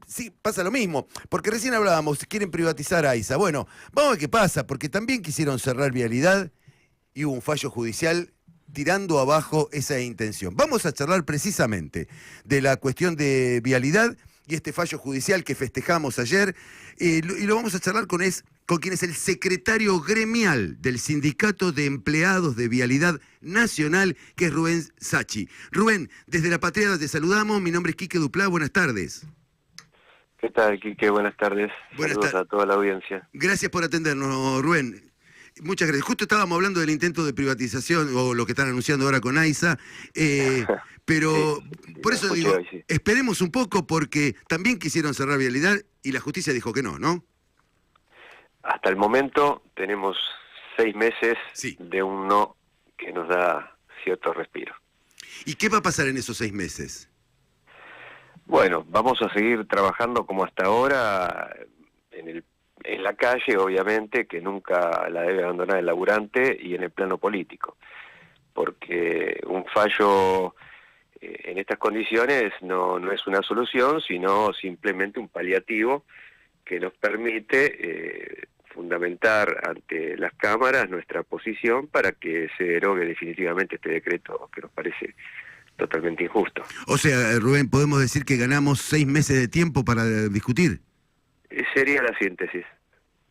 Sí, pasa lo mismo, porque recién hablábamos, quieren privatizar a AISA. Bueno, vamos a ver qué pasa, porque también quisieron cerrar Vialidad y hubo un fallo judicial tirando abajo esa intención. Vamos a charlar precisamente de la cuestión de Vialidad y este fallo judicial que festejamos ayer, y lo vamos a charlar con quien es el secretario gremial del Sindicato de Empleados de Vialidad Nacional, que es Rubén Sachi. Rubén, desde La Patriada te saludamos, mi nombre es Quique Duplá, buenas tardes. ¿Qué tal, Quique? Buenas tardes. Saludos a toda la audiencia. Gracias por atendernos, Rubén. Muchas gracias. Justo estábamos hablando del intento de privatización, o lo que están anunciando ahora con AISA, pero sí, por eso digo, hoy, sí. Esperemos un poco, porque también quisieron cerrar Vialidad y la justicia dijo que no, ¿no? Hasta el momento tenemos 6 meses de un no que nos da cierto respiro. ¿Y qué va a pasar en esos 6 meses? Bueno, vamos a seguir trabajando como hasta ahora en la calle, obviamente, que nunca la debe abandonar el laburante, y en el plano político, porque un fallo en estas condiciones no es una solución, sino simplemente un paliativo que nos permite fundamentar ante las cámaras nuestra posición para que se derogue definitivamente este decreto que nos parece totalmente injusto. O sea, Rubén, ¿podemos decir que ganamos 6 meses de tiempo para discutir? Sería la síntesis.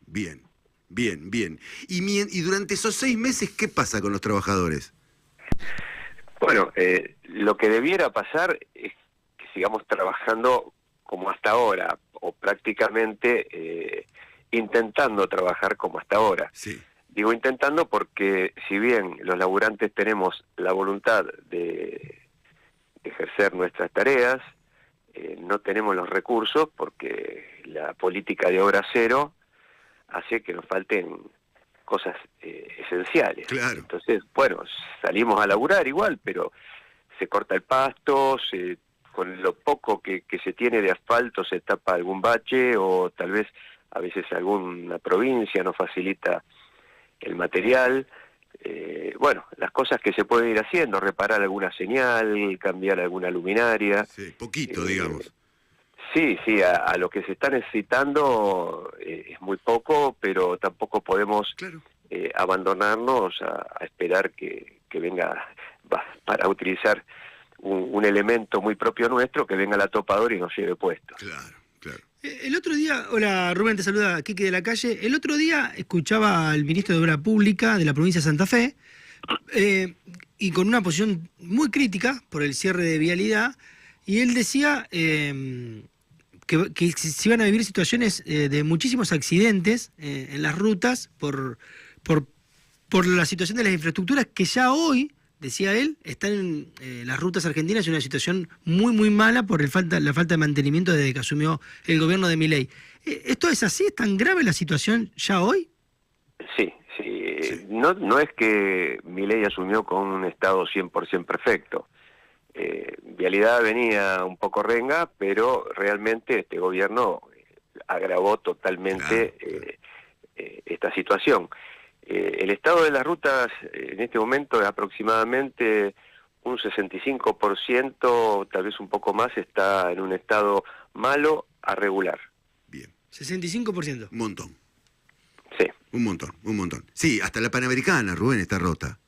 Bien, bien, bien. Y durante esos 6 meses, ¿qué pasa con los trabajadores? Bueno, lo que debiera pasar es que sigamos trabajando como hasta ahora, o prácticamente intentando trabajar como hasta ahora. Sí. Digo intentando porque si bien los laburantes tenemos la voluntad de ejercer nuestras tareas, no tenemos los recursos porque la política de obra cero hace que nos falten cosas esenciales. Claro. Entonces, bueno, salimos a laburar igual, pero se corta el pasto, con lo poco que se tiene de asfalto se tapa algún bache, o tal vez a veces alguna provincia nos facilita el material. Bueno, las cosas que se pueden ir haciendo, reparar alguna señal, cambiar alguna luminaria. Sí, poquito, digamos. Sí, a lo que se está necesitando es muy poco, pero tampoco podemos abandonarnos a esperar que venga, para utilizar un elemento muy propio nuestro, que venga la topadora y nos lleve puesto. Claro, claro. El otro día, hola Rubén, te saluda Quique de la Calle. El otro día escuchaba al ministro de Obra Pública de la provincia de Santa Fe, y con una posición muy crítica por el cierre de Vialidad, y él decía que se iban a vivir situaciones de muchísimos accidentes en las rutas por la situación de las infraestructuras que ya hoy, decía él, están en las rutas argentinas en una situación muy, muy mala por la falta de mantenimiento desde que asumió el gobierno de Milei. ¿Esto es así? ¿Es tan grave la situación ya hoy? Sí. No es que Milei asumió con un estado 100% perfecto. Vialidad venía un poco renga, pero realmente este gobierno agravó totalmente esta situación. El estado de las rutas en este momento es aproximadamente un 65%, tal vez un poco más, está en un estado malo a regular. Bien. 65%. Un montón. Sí. Un montón. Sí, hasta la Panamericana, Rubén, está rota.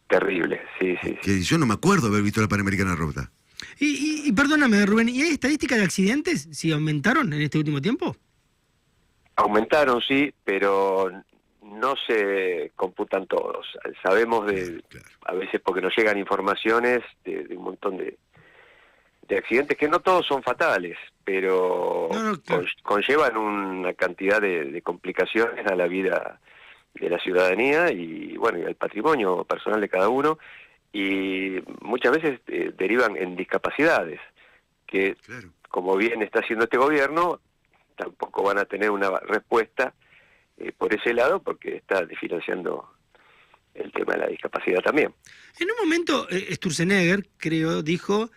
Terrible, sí. Que yo no me acuerdo haber visto la Panamericana rota. Y perdóname, Rubén, ¿y hay estadísticas de accidentes? ¿Si aumentaron en este último tiempo? Aumentaron, sí, pero no se computan todos. Sabemos a veces porque nos llegan informaciones de un montón de accidentes que no todos son fatales, pero conllevan una cantidad de complicaciones a la vida de la ciudadanía y bueno, y al patrimonio personal de cada uno, y muchas veces derivan en discapacidades que, como bien está haciendo este gobierno, tampoco van a tener una respuesta por ese lado, porque está desfinanciando el tema de la discapacidad también. En un momento, Sturzenegger, dijo,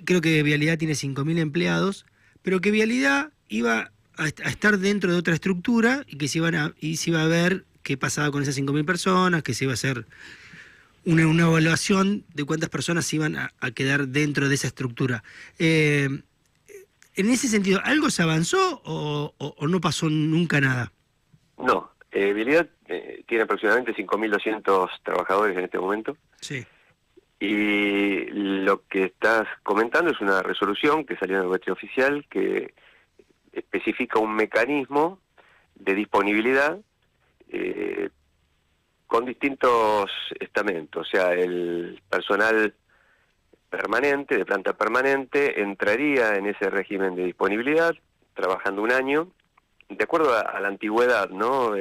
creo que Vialidad tiene 5.000 empleados, pero que Vialidad iba a estar dentro de otra estructura y que se iba a ver qué pasaba con esas 5.000 personas, que se iba a hacer una evaluación de cuántas personas iban a quedar dentro de esa estructura. En ese sentido, ¿algo se avanzó o no pasó nunca nada? No, Vialidad tiene aproximadamente 5.200 trabajadores en este momento. Sí. Y lo que estás comentando es una resolución que salió en el boletín oficial que especifica un mecanismo de disponibilidad con distintos estamentos. O sea, el personal permanente, de planta permanente, entraría en ese régimen de disponibilidad, trabajando un año, de acuerdo a la antigüedad, ¿no?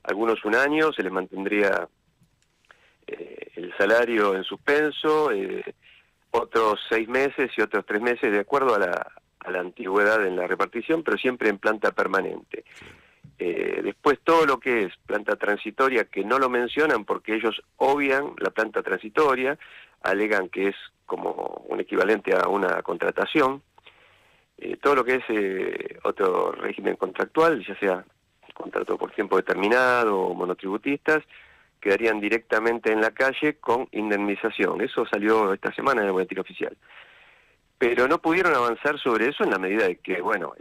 Algunos un año, se les mantendría el salario en suspenso, otros 6 meses y otros 3 meses, de acuerdo a la antigüedad en la repartición, pero siempre en planta permanente. Después todo lo que es planta transitoria, que no lo mencionan porque ellos obvian la planta transitoria, alegan que es como un equivalente a una contratación. Todo lo que es otro régimen contractual, ya sea contrato por tiempo determinado o monotributistas, quedarían directamente en la calle con indemnización. Eso salió esta semana en el boletín oficial. Pero no pudieron avanzar sobre eso en la medida de que, bueno,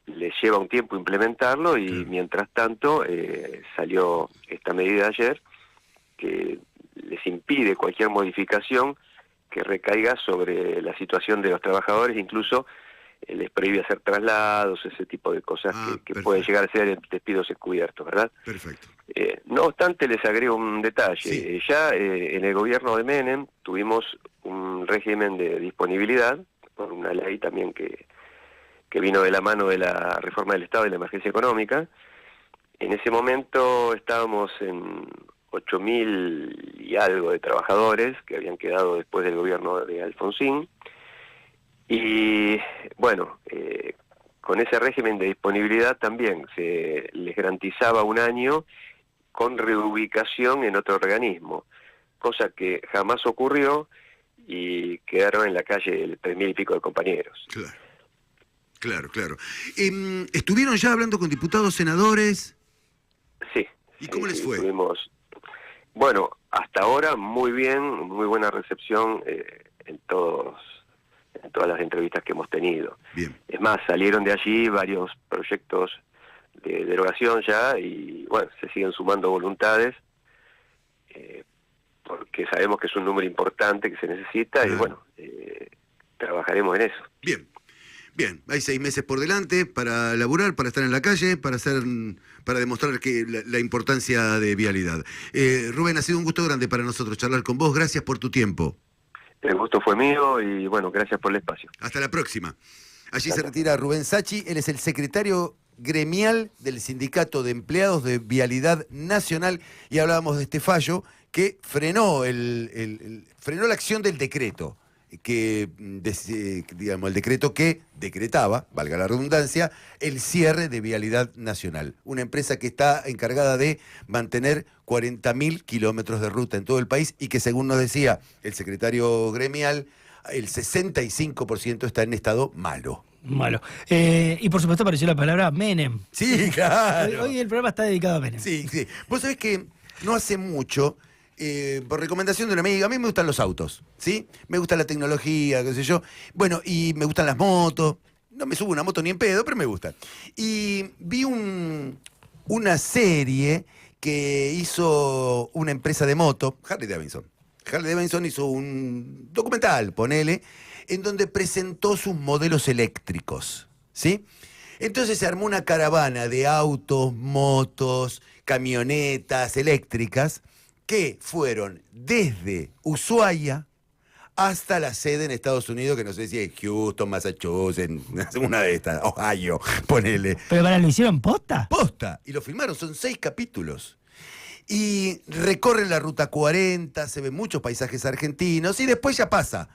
les lleva un tiempo implementarlo y mientras tanto salió esta medida ayer que les impide cualquier modificación que recaiga sobre la situación de los trabajadores, incluso les prohíbe hacer traslados, ese tipo de cosas que pueden llegar a ser despidos encubiertos, ¿verdad? Perfecto. No obstante, les agrego un detalle. Sí. Ya en el gobierno de Menem tuvimos un régimen de disponibilidad, por una ley también que vino de la mano de la reforma del Estado y la emergencia económica. En ese momento estábamos en 8.000 y algo de trabajadores que habían quedado después del gobierno de Alfonsín. Y bueno, con ese régimen de disponibilidad también se les garantizaba un año con reubicación en otro organismo, cosa que jamás ocurrió y quedaron en la calle 3.000 y pico de compañeros. Claro. ¿Estuvieron ya hablando con diputados, senadores? Sí. ¿Y cómo les fue? Bueno, hasta ahora muy bien, muy buena recepción en todas las entrevistas que hemos tenido. Bien. Es más, salieron de allí varios proyectos de derogación ya y bueno, se siguen sumando voluntades porque sabemos que es un número importante que se necesita y bueno, trabajaremos en eso. Bien, hay 6 meses por delante para laburar, para estar en la calle, para demostrar que la importancia de Vialidad. Rubén, ha sido un gusto grande para nosotros charlar con vos. Gracias por tu tiempo. El gusto fue mío y bueno, gracias por el espacio. Hasta la próxima. Allí se retira Rubén Sacchi, él es el secretario gremial del Sindicato de Empleados de Vialidad Nacional y hablábamos de este fallo que frenó frenó la acción del decreto. Digamos, el decreto que decretaba, valga la redundancia, el cierre de Vialidad Nacional, una empresa que está encargada de mantener 40.000 kilómetros de ruta en todo el país y que, según nos decía el secretario gremial, el 65% está en estado malo. Y por supuesto apareció la palabra Menem. Sí, claro. Hoy el programa está dedicado a Menem. Sí. Vos sabés que no hace mucho, por recomendación de una amiga, a mí me gustan los autos, ¿sí? Me gusta la tecnología, qué sé yo. Bueno, y me gustan las motos. No me subo una moto ni en pedo, pero me gusta. Y vi una serie que hizo una empresa de moto, Harley Davidson. Harley Davidson hizo un documental, ponele, en donde presentó sus modelos eléctricos, ¿sí? Entonces se armó una caravana de autos, motos, camionetas eléctricas que fueron desde Ushuaia hasta la sede en Estados Unidos, que no sé si es Houston, Massachusetts, una de estas, Ohio, ponele. ¿Pero lo hicieron posta? Posta, y lo filmaron, son 6 capítulos. Y recorren la Ruta 40, se ven muchos paisajes argentinos, y después ya pasa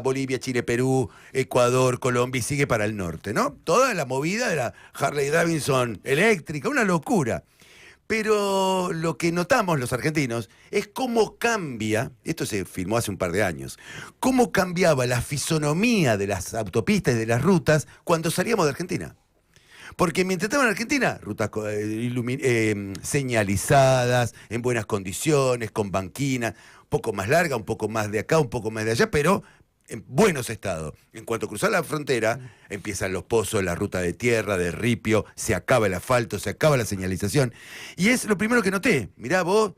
Bolivia, Chile, Perú, Ecuador, Colombia, y sigue para el norte, ¿no? Toda la movida de la Harley Davidson eléctrica, una locura. Pero lo que notamos los argentinos es cómo cambia, esto se filmó hace un par de años, cómo cambiaba la fisonomía de las autopistas y de las rutas cuando salíamos de Argentina. Porque mientras estaba en Argentina, rutas señalizadas, en buenas condiciones, con banquinas, un poco más larga, un poco más de acá, un poco más de allá, pero en buenos estados. En cuanto cruzar la frontera, empiezan los pozos, la ruta de tierra, de ripio, se acaba el asfalto, se acaba la señalización. Y es lo primero que noté. Mirá vos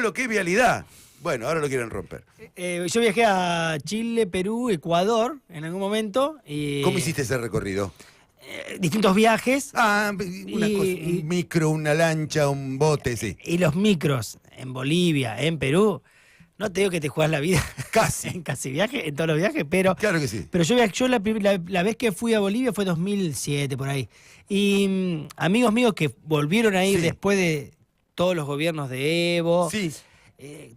lo que es vialidad. Bueno, ahora lo quieren romper. Yo viajé a Chile, Perú, Ecuador en algún momento. Y, ¿Cómo hiciste ese recorrido? distintos viajes. Un micro, una lancha, un bote, sí. Y los micros en Bolivia, en Perú. No te digo que te juegas la vida Casi. en casi viaje, en todos los viajes, pero... Claro que sí. Pero yo la vez que fui a Bolivia fue 2007, por ahí. Y amigos míos que volvieron a ir Sí. después de todos los gobiernos de Evo, Sí.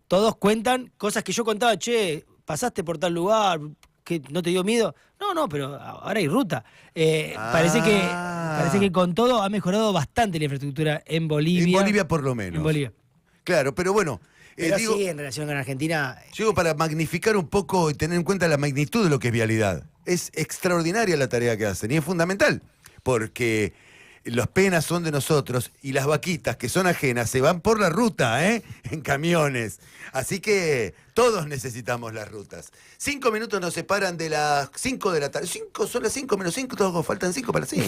todos cuentan cosas que yo contaba, che, pasaste por tal lugar, que no te dio miedo. No, pero ahora hay ruta. Parece que con todo ha mejorado bastante la infraestructura en Bolivia. En Bolivia por lo menos. En Bolivia. Claro, pero bueno. Pero digo, sí, en relación con Argentina... Digo, para magnificar un poco y tener en cuenta la magnitud de lo que es vialidad. Es extraordinaria la tarea que hacen y es fundamental, porque las penas son de nosotros y las vaquitas que son ajenas se van por la ruta, en camiones. Así que todos necesitamos las rutas. 5 minutos nos separan de las 5 de la tarde. Son las 5 menos 5, faltan 5 para las 5.